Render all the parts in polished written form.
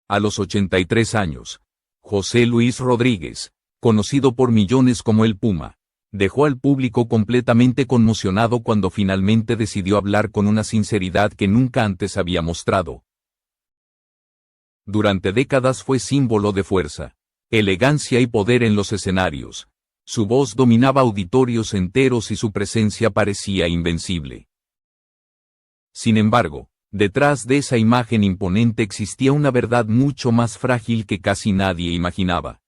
A los 83 años, José Luis Rodríguez, conocido por millones como el Puma, dejó al público completamente conmocionado cuando finalmente decidió hablar con una sinceridad que nunca antes había mostrado. Durante décadas fue símbolo de fuerza, elegancia y poder en los escenarios. Su voz dominaba auditorios enteros y su presencia parecía invencible. Sin embargo, detrás de esa imagen imponente existía una verdad mucho más frágil que casi nadie imaginaba.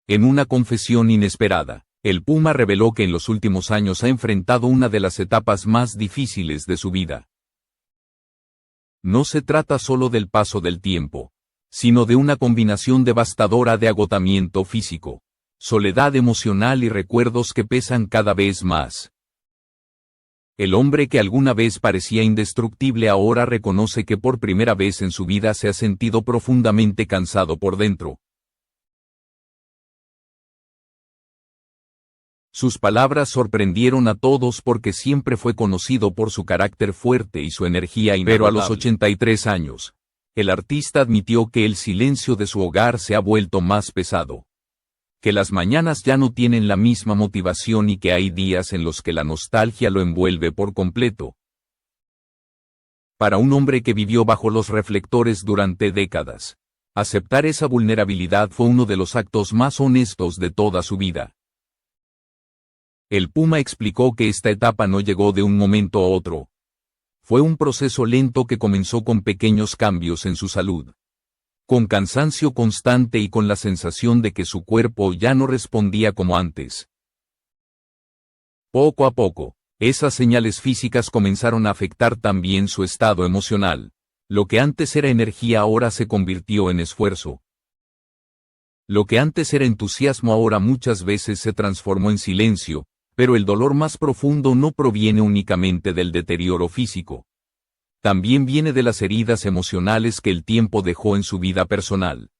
En una confesión inesperada, el Puma reveló que en los últimos años ha enfrentado una de las etapas más difíciles de su vida. No se trata solo del paso del tiempo, sino de una combinación devastadora de agotamiento físico, soledad emocional y recuerdos que pesan cada vez más. El hombre que alguna vez parecía indestructible ahora reconoce que por primera vez en su vida se ha sentido profundamente cansado por dentro. Sus palabras sorprendieron a todos porque siempre fue conocido por su carácter fuerte y su energía inagotable. Pero a los 83 años, el artista admitió que el silencio de su hogar se ha vuelto más pesado. Que las mañanas ya no tienen la misma motivación y que hay días en los que la nostalgia lo envuelve por completo. Para un hombre que vivió bajo los reflectores durante décadas, aceptar esa vulnerabilidad fue uno de los actos más honestos de toda su vida. El Puma explicó que esta etapa no llegó de un momento a otro. Fue un proceso lento que comenzó con pequeños cambios en su salud, con cansancio constante y con la sensación de que su cuerpo ya no respondía como antes. Poco a poco, esas señales físicas comenzaron a afectar también su estado emocional. Lo que antes era energía ahora se convirtió en esfuerzo. Lo que antes era entusiasmo ahora muchas veces se transformó en silencio, pero el dolor más profundo no proviene únicamente del deterioro físico. También viene de las heridas emocionales que el tiempo dejó en su vida personal.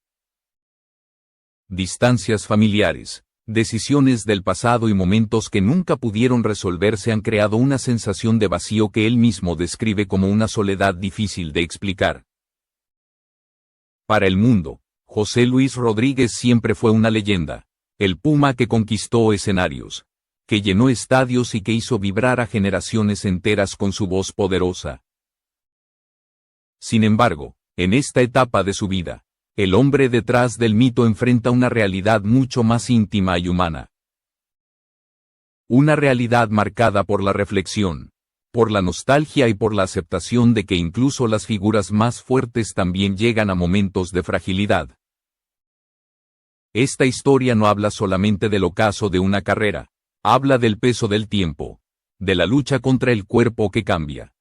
Distancias familiares, decisiones del pasado y momentos que nunca pudieron resolverse han creado una sensación de vacío que él mismo describe como una soledad difícil de explicar. Para el mundo, José Luis Rodríguez siempre fue una leyenda, el Puma que conquistó escenarios, que llenó estadios y que hizo vibrar a generaciones enteras con su voz poderosa. Sin embargo, en esta etapa de su vida, el hombre detrás del mito enfrenta una realidad mucho más íntima y humana. Una realidad marcada por la reflexión, por la nostalgia y por la aceptación de que incluso las figuras más fuertes también llegan a momentos de fragilidad. Esta historia no habla solamente del ocaso de una carrera, habla del peso del tiempo, de la lucha contra el cuerpo que cambia,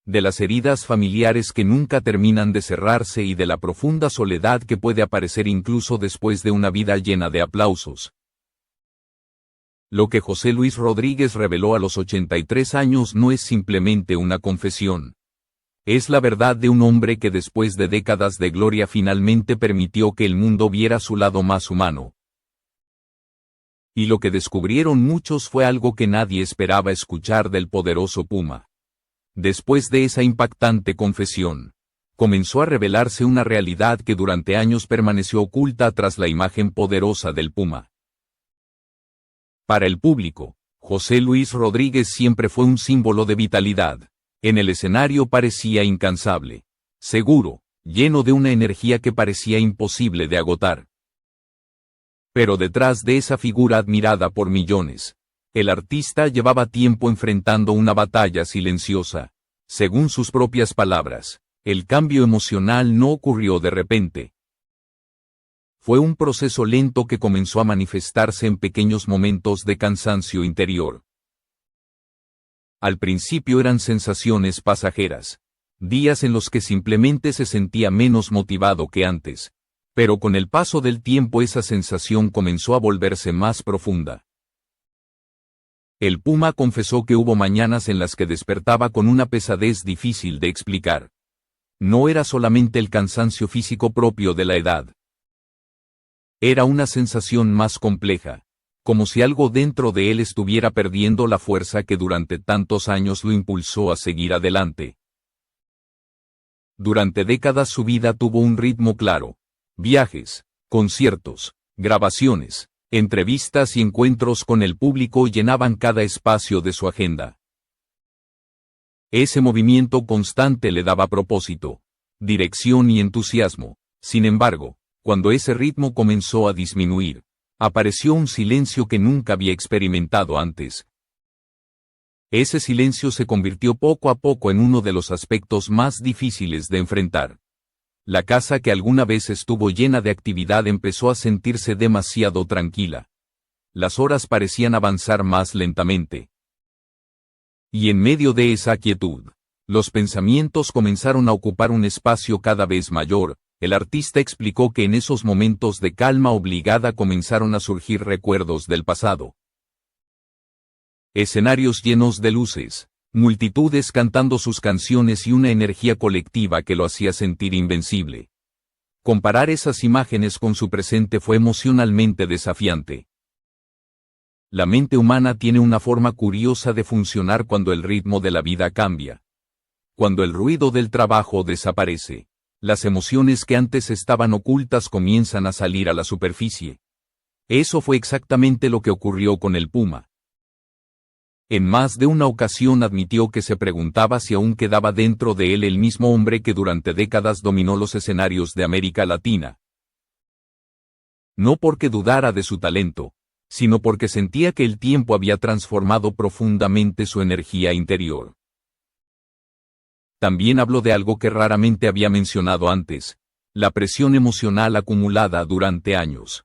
de las heridas familiares que nunca terminan de cerrarse y de la profunda soledad que puede aparecer incluso después de una vida llena de aplausos. Lo que José Luis Rodríguez reveló a los 83 años no es simplemente una confesión. Es la verdad de un hombre que después de décadas de gloria finalmente permitió que el mundo viera su lado más humano. Y lo que descubrieron muchos fue algo que nadie esperaba escuchar del poderoso Puma. Después de esa impactante confesión, comenzó a revelarse una realidad que durante años permaneció oculta tras la imagen poderosa del Puma. Para el público, José Luis Rodríguez siempre fue un símbolo de vitalidad. En el escenario parecía incansable, seguro, lleno de una energía que parecía imposible de agotar. Pero detrás de esa figura admirada por millones, el artista llevaba tiempo enfrentando una batalla silenciosa. Según sus propias palabras, el cambio emocional no ocurrió de repente. Fue un proceso lento que comenzó a manifestarse en pequeños momentos de cansancio interior. Al principio eran sensaciones pasajeras, días en los que simplemente se sentía menos motivado que antes. Pero con el paso del tiempo esa sensación comenzó a volverse más profunda. El Puma confesó que hubo mañanas en las que despertaba con una pesadez difícil de explicar. No era solamente el cansancio físico propio de la edad. Era una sensación más compleja, como si algo dentro de él estuviera perdiendo la fuerza que durante tantos años lo impulsó a seguir adelante. Durante décadas su vida tuvo un ritmo claro. Viajes, conciertos, grabaciones, entrevistas y encuentros con el público llenaban cada espacio de su agenda. Ese movimiento constante le daba propósito, dirección y entusiasmo. Sin embargo, cuando ese ritmo comenzó a disminuir, apareció un silencio que nunca había experimentado antes. Ese silencio se convirtió poco a poco en uno de los aspectos más difíciles de enfrentar. La casa que alguna vez estuvo llena de actividad empezó a sentirse demasiado tranquila. Las horas parecían avanzar más lentamente. Y en medio de esa quietud, los pensamientos comenzaron a ocupar un espacio cada vez mayor. El artista explicó que en esos momentos de calma obligada comenzaron a surgir recuerdos del pasado. Escenarios llenos de luces, multitudes cantando sus canciones y una energía colectiva que lo hacía sentir invencible. Comparar esas imágenes con su presente fue emocionalmente desafiante. La mente humana tiene una forma curiosa de funcionar cuando el ritmo de la vida cambia. Cuando el ruido del trabajo desaparece, las emociones que antes estaban ocultas comienzan a salir a la superficie. Eso fue exactamente lo que ocurrió con el Puma. En más de una ocasión admitió que se preguntaba si aún quedaba dentro de él el mismo hombre que durante décadas dominó los escenarios de América Latina. No porque dudara de su talento, sino porque sentía que el tiempo había transformado profundamente su energía interior. También habló de algo que raramente había mencionado antes: la presión emocional acumulada durante años.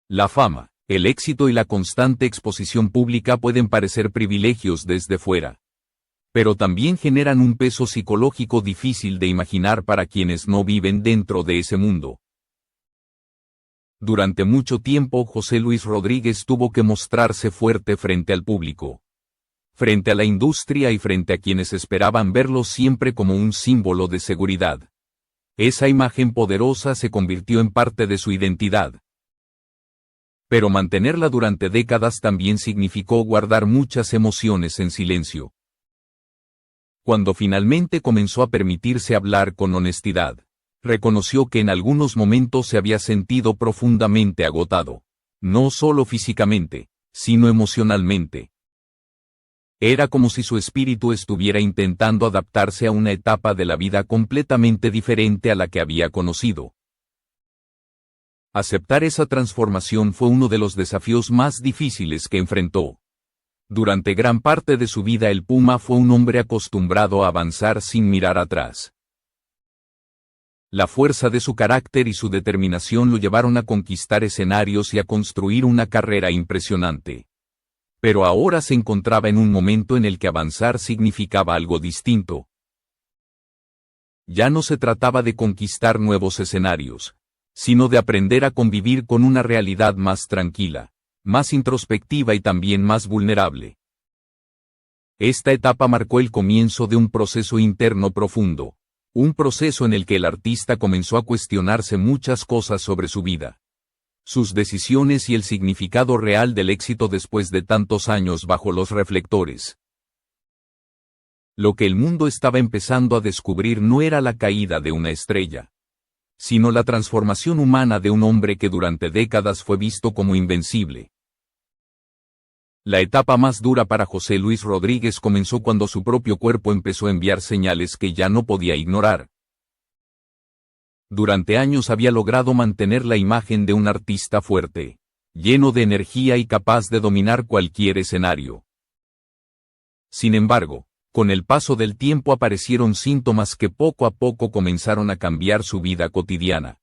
La fama, el éxito y la constante exposición pública pueden parecer privilegios desde fuera. Pero también generan un peso psicológico difícil de imaginar para quienes no viven dentro de ese mundo. Durante mucho tiempo José Luis Rodríguez tuvo que mostrarse fuerte frente al público, frente a la industria y frente a quienes esperaban verlo siempre como un símbolo de seguridad. Esa imagen poderosa se convirtió en parte de su identidad. Pero mantenerla durante décadas también significó guardar muchas emociones en silencio. Cuando finalmente comenzó a permitirse hablar con honestidad, reconoció que en algunos momentos se había sentido profundamente agotado, no solo físicamente, sino emocionalmente. Era como si su espíritu estuviera intentando adaptarse a una etapa de la vida completamente diferente a la que había conocido. Aceptar esa transformación fue uno de los desafíos más difíciles que enfrentó. Durante gran parte de su vida el Puma fue un hombre acostumbrado a avanzar sin mirar atrás. La fuerza de su carácter y su determinación lo llevaron a conquistar escenarios y a construir una carrera impresionante. Pero ahora se encontraba en un momento en el que avanzar significaba algo distinto. Ya no se trataba de conquistar nuevos escenarios, sino de aprender a convivir con una realidad más tranquila, más introspectiva y también más vulnerable. Esta etapa marcó el comienzo de un proceso interno profundo, un proceso en el que el artista comenzó a cuestionarse muchas cosas sobre su vida, sus decisiones y el significado real del éxito después de tantos años bajo los reflectores. Lo que el mundo estaba empezando a descubrir no era la caída de una estrella, sino la transformación humana de un hombre que durante décadas fue visto como invencible. La etapa más dura para José Luis Rodríguez comenzó cuando su propio cuerpo empezó a enviar señales que ya no podía ignorar. Durante años había logrado mantener la imagen de un artista fuerte, lleno de energía y capaz de dominar cualquier escenario. Sin embargo, con el paso del tiempo aparecieron síntomas que poco a poco comenzaron a cambiar su vida cotidiana.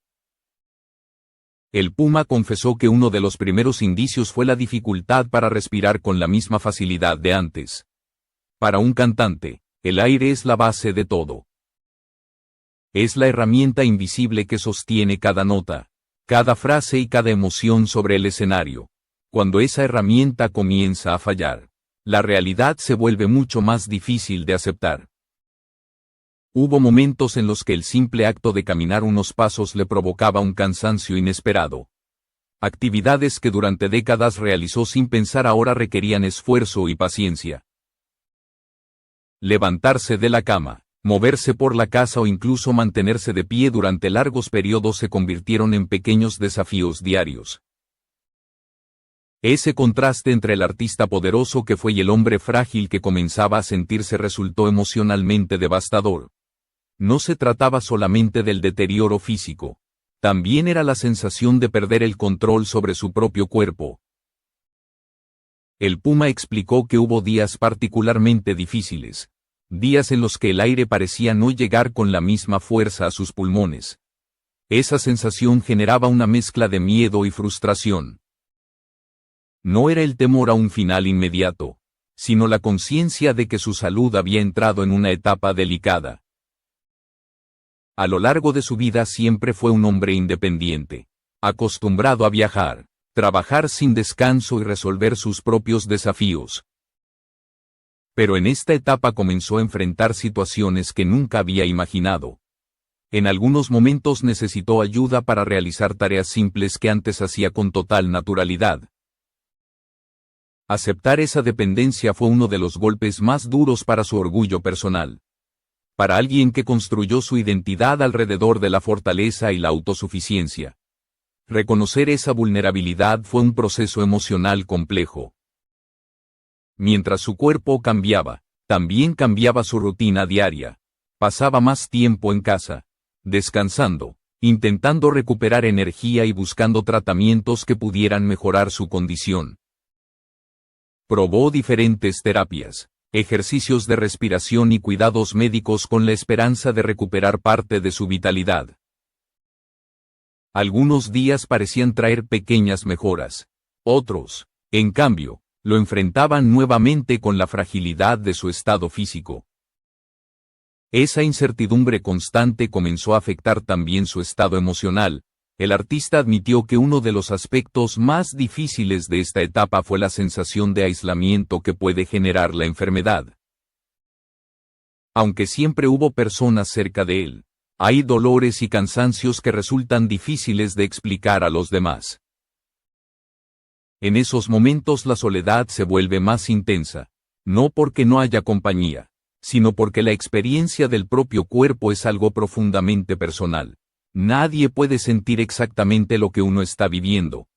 El Puma confesó que uno de los primeros indicios fue la dificultad para respirar con la misma facilidad de antes. Para un cantante, el aire es la base de todo. Es la herramienta invisible que sostiene cada nota, cada frase y cada emoción sobre el escenario. Cuando esa herramienta comienza a fallar, la realidad se vuelve mucho más difícil de aceptar. Hubo momentos en los que el simple acto de caminar unos pasos le provocaba un cansancio inesperado. Actividades que durante décadas realizó sin pensar ahora requerían esfuerzo y paciencia. Levantarse de la cama, Moverse por la casa o incluso mantenerse de pie durante largos periodos se convirtieron en pequeños desafíos diarios. Ese contraste entre el artista poderoso que fue y el hombre frágil que comenzaba a sentirse resultó emocionalmente devastador. No se trataba solamente del deterioro físico. También era la sensación de perder el control sobre su propio cuerpo. El Puma explicó que hubo días particularmente difíciles, días en los que el aire parecía no llegar con la misma fuerza a sus pulmones. Esa sensación generaba una mezcla de miedo y frustración. No era el temor a un final inmediato, sino la conciencia de que su salud había entrado en una etapa delicada. A lo largo de su vida siempre fue un hombre independiente, acostumbrado a viajar, trabajar sin descanso y resolver sus propios desafíos. Pero en esta etapa comenzó a enfrentar situaciones que nunca había imaginado. En algunos momentos necesitó ayuda para realizar tareas simples que antes hacía con total naturalidad. Aceptar esa dependencia fue uno de los golpes más duros para su orgullo personal. Para alguien que construyó su identidad alrededor de la fortaleza y la autosuficiencia. Reconocer esa vulnerabilidad fue un proceso emocional complejo. Mientras su cuerpo cambiaba, también cambiaba su rutina diaria. Pasaba más tiempo en casa, descansando, intentando recuperar energía y buscando tratamientos que pudieran mejorar su condición. Probó diferentes terapias, ejercicios de respiración y cuidados médicos con la esperanza de recuperar parte de su vitalidad. Algunos días parecían traer pequeñas mejoras. Otros, en cambio, lo enfrentaban nuevamente con la fragilidad de su estado físico. Esa incertidumbre constante comenzó a afectar también su estado emocional. El artista admitió que uno de los aspectos más difíciles de esta etapa fue la sensación de aislamiento que puede generar la enfermedad. Aunque siempre hubo personas cerca de él, hay dolores y cansancios que resultan difíciles de explicar a los demás. En esos momentos la soledad se vuelve más intensa, no porque no haya compañía, sino porque la experiencia del propio cuerpo es algo profundamente personal. Nadie puede sentir exactamente lo que uno está viviendo.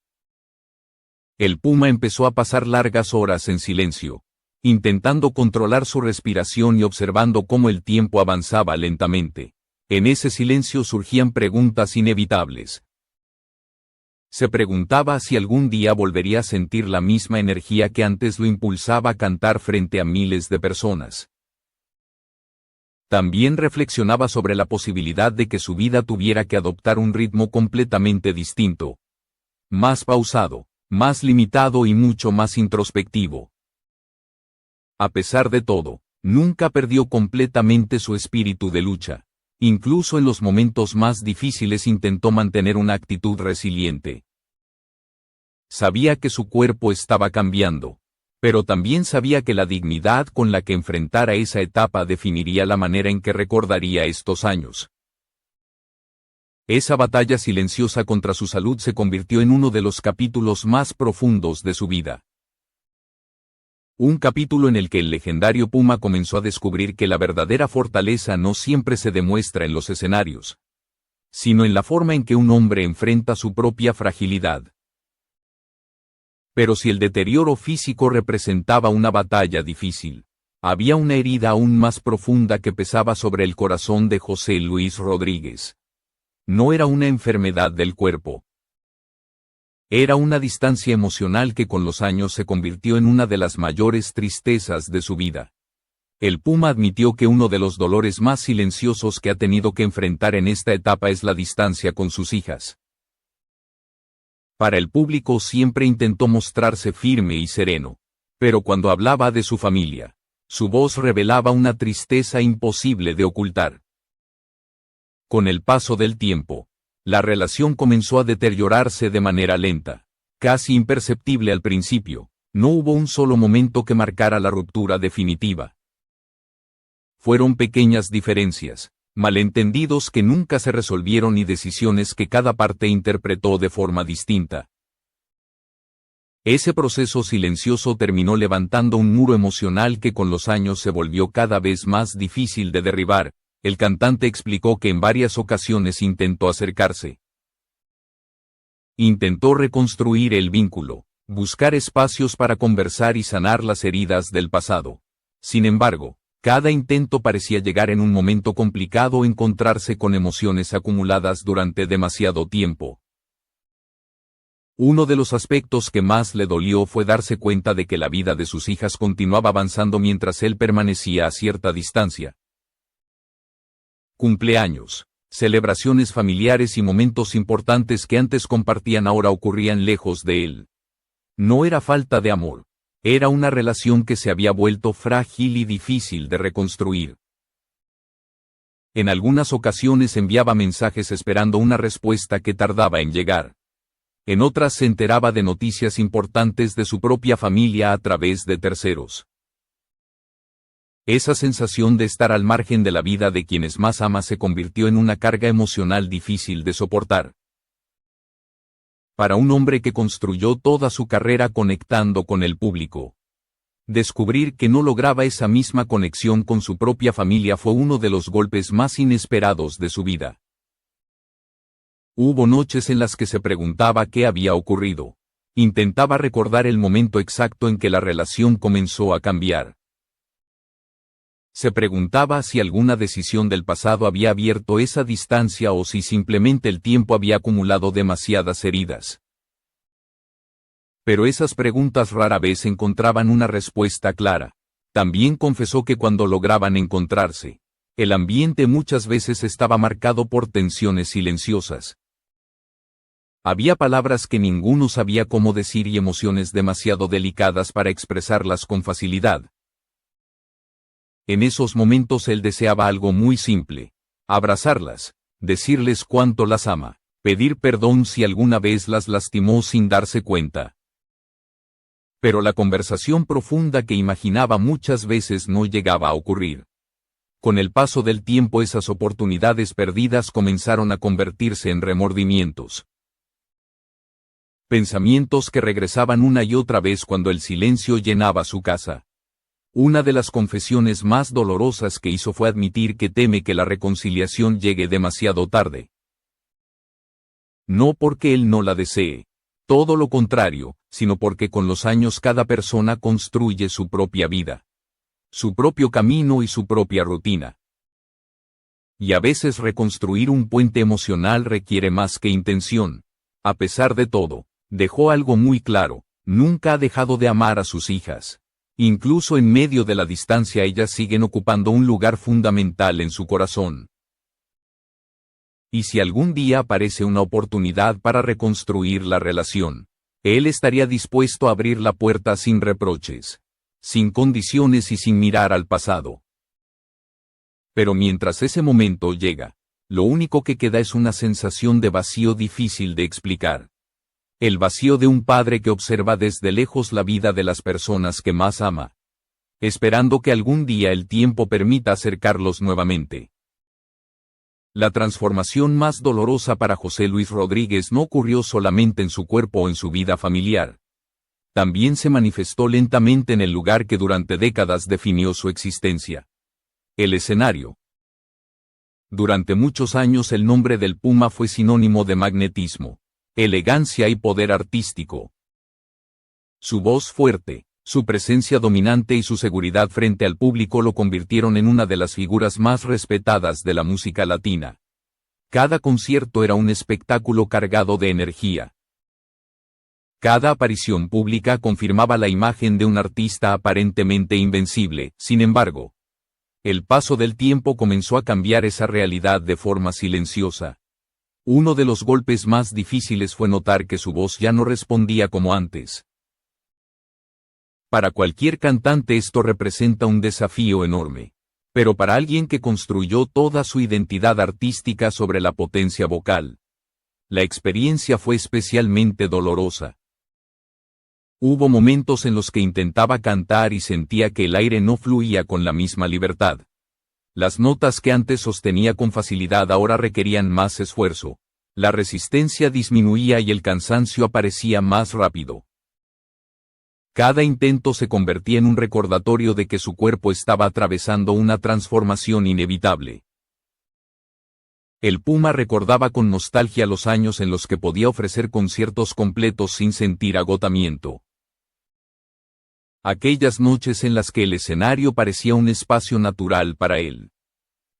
El Puma empezó a pasar largas horas en silencio, intentando controlar su respiración y observando cómo el tiempo avanzaba lentamente. En ese silencio surgían preguntas inevitables. Se preguntaba si algún día volvería a sentir la misma energía que antes lo impulsaba a cantar frente a miles de personas. También reflexionaba sobre la posibilidad de que su vida tuviera que adoptar un ritmo completamente distinto. Más pausado, más limitado y mucho más introspectivo. A pesar de todo, nunca perdió completamente su espíritu de lucha. Incluso en los momentos más difíciles intentó mantener una actitud resiliente. Sabía que su cuerpo estaba cambiando, pero también sabía que la dignidad con la que enfrentara esa etapa definiría la manera en que recordaría estos años. Esa batalla silenciosa contra su salud se convirtió en uno de los capítulos más profundos de su vida. Un capítulo en el que el legendario Puma comenzó a descubrir que la verdadera fortaleza no siempre se demuestra en los escenarios, sino en la forma en que un hombre enfrenta su propia fragilidad. Pero si el deterioro físico representaba una batalla difícil, había una herida aún más profunda que pesaba sobre el corazón de José Luis Rodríguez. No era una enfermedad del cuerpo. Era una distancia emocional que con los años se convirtió en una de las mayores tristezas de su vida. El Puma admitió que uno de los dolores más silenciosos que ha tenido que enfrentar en esta etapa es la distancia con sus hijas. Para el público siempre intentó mostrarse firme y sereno, pero cuando hablaba de su familia, su voz revelaba una tristeza imposible de ocultar. Con el paso del tiempo, la relación comenzó a deteriorarse de manera lenta, casi imperceptible al principio. No hubo un solo momento que marcara la ruptura definitiva. Fueron pequeñas diferencias, malentendidos que nunca se resolvieron y decisiones que cada parte interpretó de forma distinta. Ese proceso silencioso terminó levantando un muro emocional que con los años se volvió cada vez más difícil de derribar. El cantante explicó que en varias ocasiones intentó acercarse. Intentó reconstruir el vínculo, buscar espacios para conversar y sanar las heridas del pasado. Sin embargo, cada intento parecía llegar en un momento complicado o encontrarse con emociones acumuladas durante demasiado tiempo. Uno de los aspectos que más le dolió fue darse cuenta de que la vida de sus hijas continuaba avanzando mientras él permanecía a cierta distancia. Cumpleaños, celebraciones familiares y momentos importantes que antes compartían ahora ocurrían lejos de él. No era falta de amor, era una relación que se había vuelto frágil y difícil de reconstruir. En algunas ocasiones enviaba mensajes esperando una respuesta que tardaba en llegar. En otras se enteraba de noticias importantes de su propia familia a través de terceros. Esa sensación de estar al margen de la vida de quienes más ama se convirtió en una carga emocional difícil de soportar. Para un hombre que construyó toda su carrera conectando con el público, descubrir que no lograba esa misma conexión con su propia familia fue uno de los golpes más inesperados de su vida. Hubo noches en las que se preguntaba qué había ocurrido. Intentaba recordar el momento exacto en que la relación comenzó a cambiar. Se preguntaba si alguna decisión del pasado había abierto esa distancia o si simplemente el tiempo había acumulado demasiadas heridas. Pero esas preguntas rara vez encontraban una respuesta clara. También confesó que cuando lograban encontrarse, el ambiente muchas veces estaba marcado por tensiones silenciosas. Había palabras que ninguno sabía cómo decir y emociones demasiado delicadas para expresarlas con facilidad. En esos momentos él deseaba algo muy simple: abrazarlas, decirles cuánto las ama, pedir perdón si alguna vez las lastimó sin darse cuenta. Pero la conversación profunda que imaginaba muchas veces no llegaba a ocurrir. Con el paso del tiempo esas oportunidades perdidas comenzaron a convertirse en remordimientos. Pensamientos que regresaban una y otra vez cuando el silencio llenaba su casa. Una de las confesiones más dolorosas que hizo fue admitir que teme que la reconciliación llegue demasiado tarde. No porque él no la desee, todo lo contrario, sino porque con los años cada persona construye su propia vida, su propio camino y su propia rutina. Y a veces reconstruir un puente emocional requiere más que intención. A pesar de todo, dejó algo muy claro: nunca ha dejado de amar a sus hijas. Incluso en medio de la distancia ellas siguen ocupando un lugar fundamental en su corazón. Y si algún día aparece una oportunidad para reconstruir la relación, él estaría dispuesto a abrir la puerta sin reproches, sin condiciones y sin mirar al pasado. Pero mientras ese momento llega, lo único que queda es una sensación de vacío difícil de explicar. El vacío de un padre que observa desde lejos la vida de las personas que más ama, esperando que algún día el tiempo permita acercarlos nuevamente. La transformación más dolorosa para José Luis Rodríguez no ocurrió solamente en su cuerpo o en su vida familiar. También se manifestó lentamente en el lugar que durante décadas definió su existencia: el escenario. Durante muchos años el nombre del Puma fue sinónimo de magnetismo, elegancia y poder artístico. Su voz fuerte, su presencia dominante y su seguridad frente al público lo convirtieron en una de las figuras más respetadas de la música latina. Cada concierto era un espectáculo cargado de energía. Cada aparición pública confirmaba la imagen de un artista aparentemente invencible. Sin embargo, el paso del tiempo comenzó a cambiar esa realidad de forma silenciosa. Uno de los golpes más difíciles fue notar que su voz ya no respondía como antes. Para cualquier cantante esto representa un desafío enorme. Pero para alguien que construyó toda su identidad artística sobre la potencia vocal, la experiencia fue especialmente dolorosa. Hubo momentos en los que intentaba cantar y sentía que el aire no fluía con la misma libertad. Las notas que antes sostenía con facilidad ahora requerían más esfuerzo. La resistencia disminuía y el cansancio aparecía más rápido. Cada intento se convertía en un recordatorio de que su cuerpo estaba atravesando una transformación inevitable. El Puma recordaba con nostalgia los años en los que podía ofrecer conciertos completos sin sentir agotamiento. Aquellas noches en las que el escenario parecía un espacio natural para él,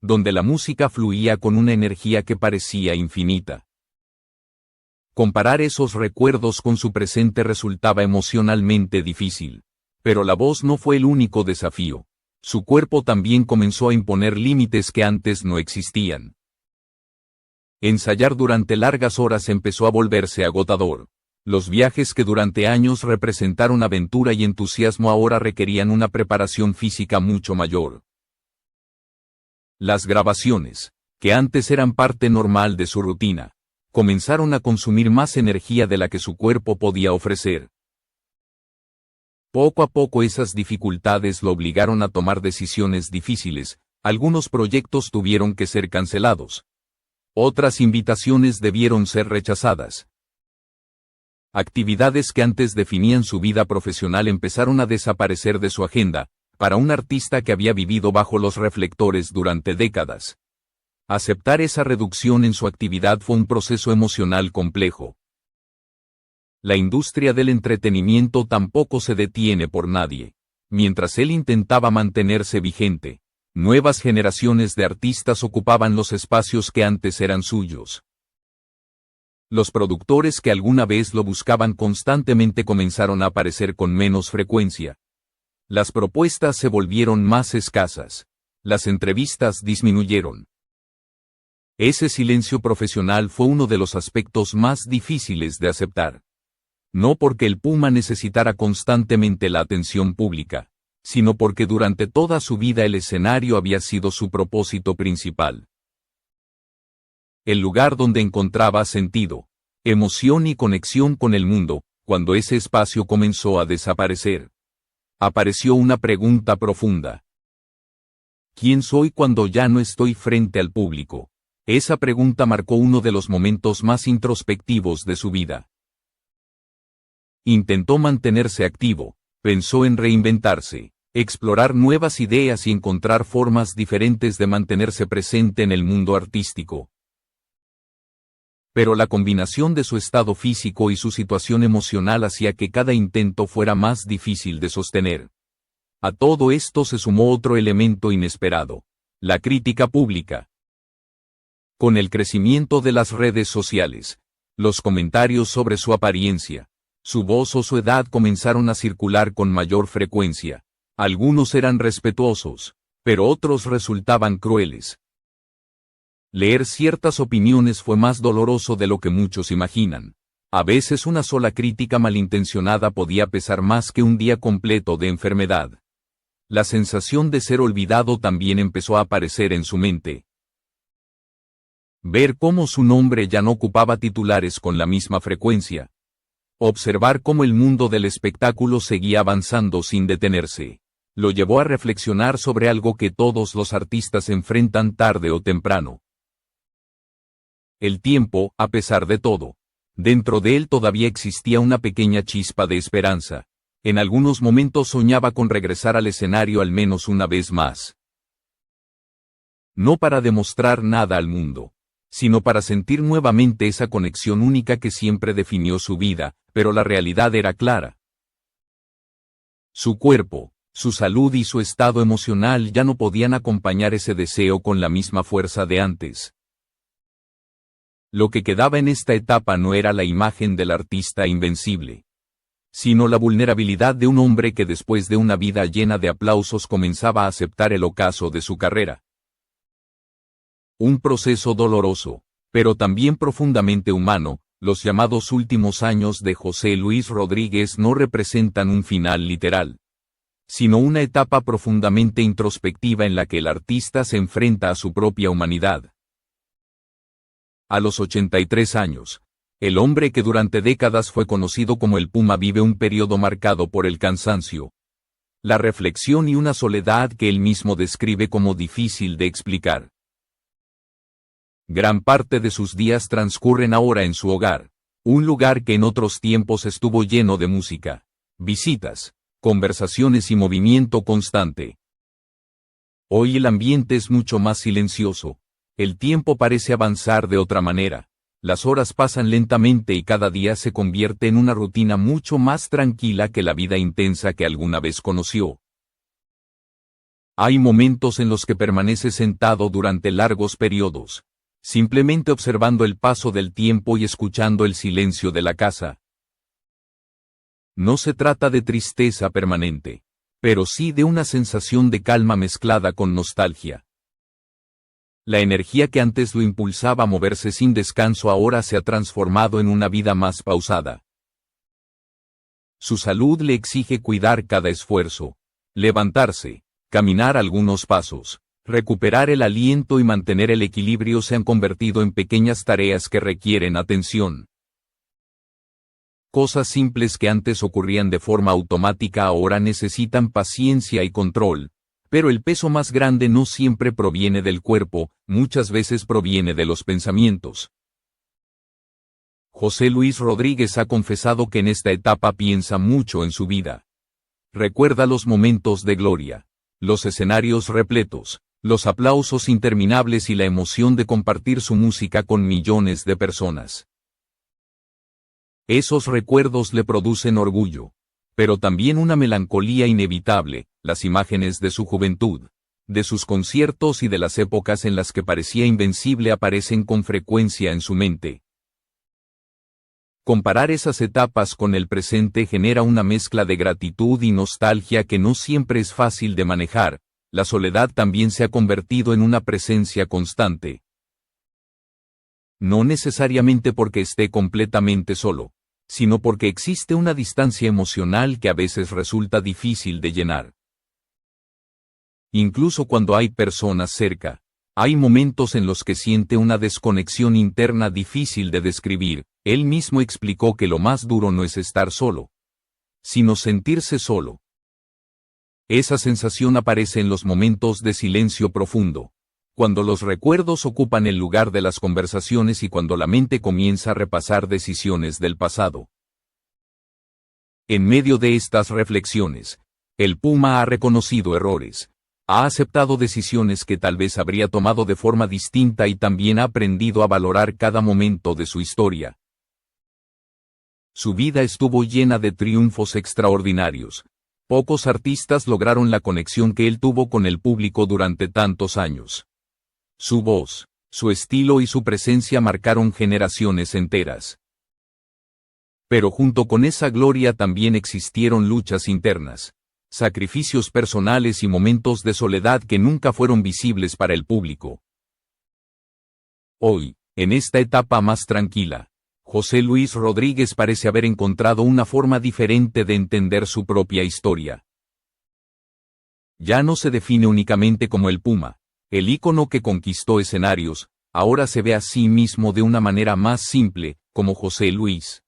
donde la música fluía con una energía que parecía infinita. Comparar esos recuerdos con su presente resultaba emocionalmente difícil. Pero la voz no fue el único desafío. Su cuerpo también comenzó a imponer límites que antes no existían. Ensayar durante largas horas empezó a volverse agotador. Los viajes que durante años representaron aventura y entusiasmo ahora requerían una preparación física mucho mayor. Las grabaciones, que antes eran parte normal de su rutina, comenzaron a consumir más energía de la que su cuerpo podía ofrecer. Poco a poco esas dificultades lo obligaron a tomar decisiones difíciles. Algunos proyectos tuvieron que ser cancelados. Otras invitaciones debieron ser rechazadas. Actividades que antes definían su vida profesional empezaron a desaparecer de su agenda, para un artista que había vivido bajo los reflectores durante décadas. Aceptar esa reducción en su actividad fue un proceso emocional complejo. La industria del entretenimiento tampoco se detiene por nadie. Mientras él intentaba mantenerse vigente, nuevas generaciones de artistas ocupaban los espacios que antes eran suyos. Los productores que alguna vez lo buscaban constantemente comenzaron a aparecer con menos frecuencia. Las propuestas se volvieron más escasas. Las entrevistas disminuyeron. Ese silencio profesional fue uno de los aspectos más difíciles de aceptar. No porque el Puma necesitara constantemente la atención pública, sino porque durante toda su vida el escenario había sido su propósito principal. El lugar donde encontraba sentido, emoción y conexión con el mundo. Cuando ese espacio comenzó a desaparecer, apareció una pregunta profunda. ¿Quién soy cuando ya no estoy frente al público? Esa pregunta marcó uno de los momentos más introspectivos de su vida. Intentó mantenerse activo, pensó en reinventarse, explorar nuevas ideas y encontrar formas diferentes de mantenerse presente en el mundo artístico. Pero la combinación de su estado físico y su situación emocional hacía que cada intento fuera más difícil de sostener. A todo esto se sumó otro elemento inesperado: la crítica pública. Con el crecimiento de las redes sociales, los comentarios sobre su apariencia, su voz o su edad comenzaron a circular con mayor frecuencia. Algunos eran respetuosos, pero otros resultaban crueles. Leer ciertas opiniones fue más doloroso de lo que muchos imaginan. A veces una sola crítica malintencionada podía pesar más que un día completo de enfermedad. La sensación de ser olvidado también empezó a aparecer en su mente. Ver cómo su nombre ya no ocupaba titulares con la misma frecuencia. Observar cómo el mundo del espectáculo seguía avanzando sin detenerse, lo llevó a reflexionar sobre algo que todos los artistas enfrentan tarde o temprano. El tiempo, a pesar de todo. Dentro de él todavía existía una pequeña chispa de esperanza. En algunos momentos soñaba con regresar al escenario al menos una vez más. No para demostrar nada al mundo, sino para sentir nuevamente esa conexión única que siempre definió su vida, pero la realidad era clara. Su cuerpo, su salud y su estado emocional ya no podían acompañar ese deseo con la misma fuerza de antes. Lo que quedaba en esta etapa no era la imagen del artista invencible, sino la vulnerabilidad de un hombre que después de una vida llena de aplausos comenzaba a aceptar el ocaso de su carrera. Un proceso doloroso, pero también profundamente humano. Los llamados últimos años de José Luis Rodríguez no representan un final literal, sino una etapa profundamente introspectiva en la que el artista se enfrenta a su propia humanidad. A los 83 años, el hombre que durante décadas fue conocido como el Puma vive un periodo marcado por el cansancio, la reflexión y una soledad que él mismo describe como difícil de explicar. Gran parte de sus días transcurren ahora en su hogar, un lugar que en otros tiempos estuvo lleno de música, visitas, conversaciones y movimiento constante. Hoy el ambiente es mucho más silencioso. El tiempo parece avanzar de otra manera. Las horas pasan lentamente y cada día se convierte en una rutina mucho más tranquila que la vida intensa que alguna vez conoció. Hay momentos en los que permanece sentado durante largos periodos, simplemente observando el paso del tiempo y escuchando el silencio de la casa. No se trata de tristeza permanente, pero sí de una sensación de calma mezclada con nostalgia. La energía que antes lo impulsaba a moverse sin descanso ahora se ha transformado en una vida más pausada. Su salud le exige cuidar cada esfuerzo, levantarse, caminar algunos pasos, recuperar el aliento y mantener el equilibrio se han convertido en pequeñas tareas que requieren atención. Cosas simples que antes ocurrían de forma automática ahora necesitan paciencia y control. Pero el peso más grande no siempre proviene del cuerpo, muchas veces proviene de los pensamientos. José Luis Rodríguez ha confesado que en esta etapa piensa mucho en su vida. Recuerda los momentos de gloria, los escenarios repletos, los aplausos interminables y la emoción de compartir su música con millones de personas. Esos recuerdos le producen orgullo, pero también una melancolía inevitable, las imágenes de su juventud, de sus conciertos y de las épocas en las que parecía invencible aparecen con frecuencia en su mente. Comparar esas etapas con el presente genera una mezcla de gratitud y nostalgia que no siempre es fácil de manejar. La soledad también se ha convertido en una presencia constante. No necesariamente porque esté completamente solo, sino porque existe una distancia emocional que a veces resulta difícil de llenar. Incluso cuando hay personas cerca, hay momentos en los que siente una desconexión interna difícil de describir. Él mismo explicó que lo más duro no es estar solo, sino sentirse solo. Esa sensación aparece en los momentos de silencio profundo, cuando los recuerdos ocupan el lugar de las conversaciones y cuando la mente comienza a repasar decisiones del pasado. En medio de estas reflexiones, el Puma ha reconocido errores, ha aceptado decisiones que tal vez habría tomado de forma distinta y también ha aprendido a valorar cada momento de su historia. Su vida estuvo llena de triunfos extraordinarios. Pocos artistas lograron la conexión que él tuvo con el público durante tantos años. Su voz, su estilo y su presencia marcaron generaciones enteras. Pero junto con esa gloria también existieron luchas internas, sacrificios personales y momentos de soledad que nunca fueron visibles para el público. Hoy, en esta etapa más tranquila, José Luis Rodríguez parece haber encontrado una forma diferente de entender su propia historia. Ya no se define únicamente como el Puma, el ícono que conquistó escenarios, ahora se ve a sí mismo de una manera más simple, como José Luis.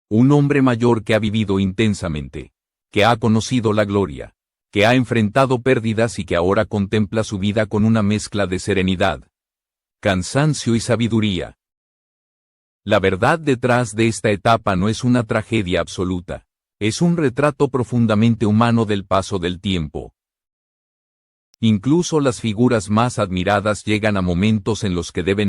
Un hombre mayor que ha vivido intensamente, que ha conocido la gloria, que ha enfrentado pérdidas y que ahora contempla su vida con una mezcla de serenidad, cansancio y sabiduría. La verdad detrás de esta etapa no es una tragedia absoluta, es un retrato profundamente humano del paso del tiempo. Incluso las figuras más admiradas llegan a momentos en los que deben